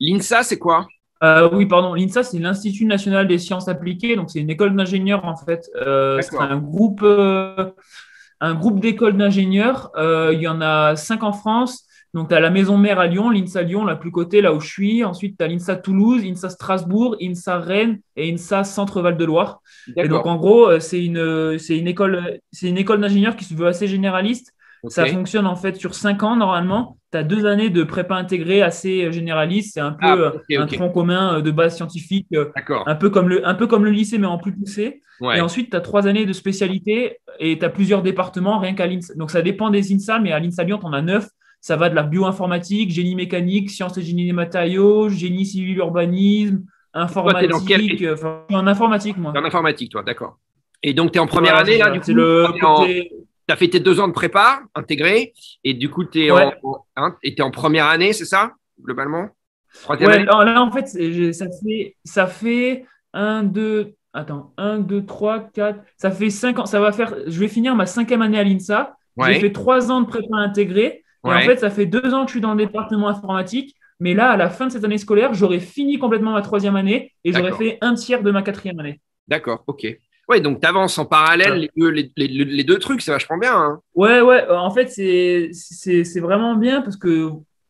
L'INSA, c'est quoi? Oui, pardon. L'INSA, c'est l'Institut national des sciences appliquées. Donc, c'est une école d'ingénieurs, en fait. C'est D'accord. un groupe d'écoles d'ingénieurs. Il y en a 5 en France. Donc, tu as la maison mère à Lyon, l'INSA Lyon, la plus cotée, là où je suis. Ensuite, tu as l'INSA Toulouse, INSA Strasbourg, INSA Rennes et INSA Centre-Val de Loire. Et donc, D'accord. en gros, c'est une école d'ingénieurs qui se veut assez généraliste. Ok. Ça fonctionne en fait sur 5 ans normalement. Tu as 2 années de prépa intégrée assez généraliste. C'est un Ah, peu ok, un ok. tronc commun de base scientifique, D'accord. un peu comme le lycée, mais en plus poussé. Et Ouais. ensuite, tu as 3 années de spécialité et tu as plusieurs départements, rien qu'à l'INSA. Donc, ça dépend des INSA, mais à l'INSA Lyon, tu en as 9. Ça va de la bioinformatique, génie mécanique, sciences et génie des matériaux, génie civil, urbanisme, Toi, t'es dans quel... informatique. Enfin, je suis en informatique, T'es moi. en informatique, toi, d'accord. Et donc, tu es en première Voilà, c'est année, là, ça. du C'est coup? le côté. Tu as fait tes 2 ans de prépa intégré, et du coup, tu es Ouais, t'es en première année, c'est ça, globalement? Troisième ouais, année? là, en fait, ça fait un, deux, trois, quatre, ça fait 5 ans, je vais finir ma 5e année à l'INSA. J'ai Ouais, fait 3 ans de prépa intégrée et en ouais, fait, ça fait 2 ans que je suis dans le département informatique. Mais là, à la fin de cette année scolaire, j'aurais fini complètement ma 3e année et j'aurais d'accord, fait un tiers de ma 4e année. d'accord, ok. Ouais, donc tu avances en parallèle Voilà. les deux trucs, c'est vachement bien, hein. Ouais, ouais, en fait, c'est vraiment bien parce que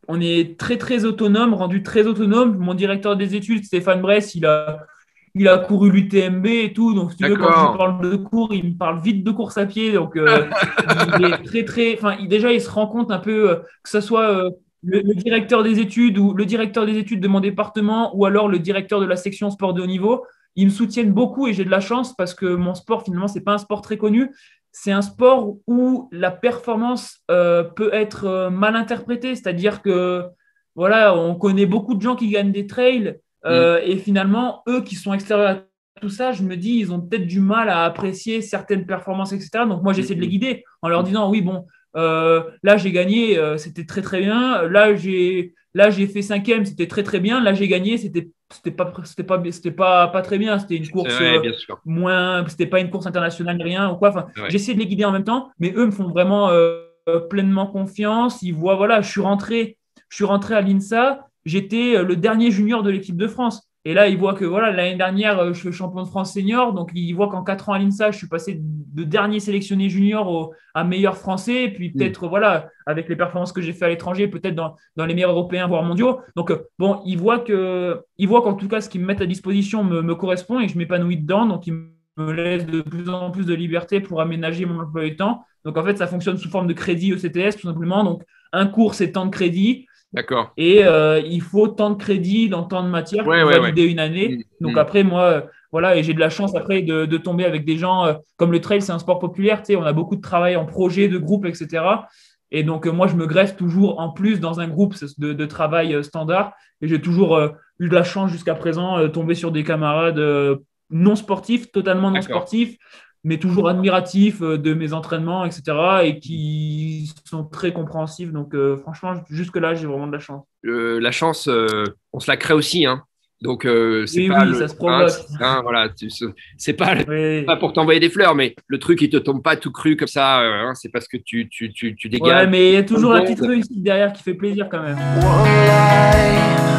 on est très, très autonome, rendu très autonome. Mon directeur des études, Stéphane Bress, il a couru l'UTMB et tout. Donc, si tu veux, quand je lui D'accord, parle de cours, il me parle vite de course à pied. Donc, il est très, très. Enfin, déjà, il se rend compte un peu que ce soit le directeur des études ou le directeur des études de mon département ou alors le directeur de la section sport de haut niveau. Ils me soutiennent beaucoup et j'ai de la chance parce que mon sport, finalement, c'est pas un sport très connu. C'est un sport où la performance peut être mal interprétée. C'est-à-dire que, voilà, on connaît beaucoup de gens qui gagnent des trails hmm, et finalement, eux qui sont extérieurs à tout ça, je me dis, ils ont peut-être du mal à apprécier certaines performances, etc. Donc moi, j'essaie de les hmm, guider en leur hmm. disant, oui, bon, là, j'ai gagné, c'était très, très bien. Là, j'ai fait 5e, c'était très, très bien. Là, j'ai gagné, c'était pas très bien. C'était une C'est course vrai, bien sûr. c'était pas une course internationale ni rien ou quoi. Enfin, Ouais. j'essaie de les guider en même temps, mais eux me font vraiment pleinement confiance. Ils voient, voilà, je suis rentré à l'INSA, j'étais le dernier junior de l'équipe de France. Et là, ils voient que voilà, l'année dernière, je suis champion de France senior. Donc, ils voient qu'en 4 ans à l'INSA, je suis passé de dernier sélectionné junior à meilleur français. Et puis, Hmm. peut-être, voilà, avec les performances que j'ai fait à l'étranger, peut-être dans les meilleurs européens, voire mondiaux. Donc, bon, ils voient qu'en tout cas, ce qu'ils me mettent à disposition me correspond et que je m'épanouis dedans. Donc, ils me laissent de plus en plus de liberté pour aménager mon emploi du temps. Donc, en fait, ça fonctionne sous forme de crédit ECTS, tout simplement. Donc, un cours, c'est tant de crédits. D'accord. Et il faut tant de crédits dans tant de matières Ouais, pour ouais, ouais. valider une Hmm, année. Donc hmm. après, moi, voilà, et j'ai de la chance après de tomber avec des gens, comme le trail, c'est un sport populaire, tu sais, on a beaucoup de travail en projet, de groupe, etc. Et donc, moi, je me greffe toujours en plus dans un groupe de travail standard. Et j'ai toujours eu de la chance jusqu'à présent, tomber sur des camarades non sportifs, totalement non D'accord. sportifs, mais toujours admiratifs de mes entraînements, etc. Et qui sont très compréhensifs. Donc, franchement, jusque-là, j'ai vraiment de la chance. La chance, on se la crée aussi, hein. Donc, c'est Oui, pas oui, le, ça se hein, provoque. voilà, c'est pas, pas Oui. pour t'envoyer des fleurs, mais le truc, il te tombe pas tout cru comme ça, hein, c'est parce que tu dégages Ouais, mais il y a une toujours la petite dose. réussite derrière qui fait plaisir quand même. One life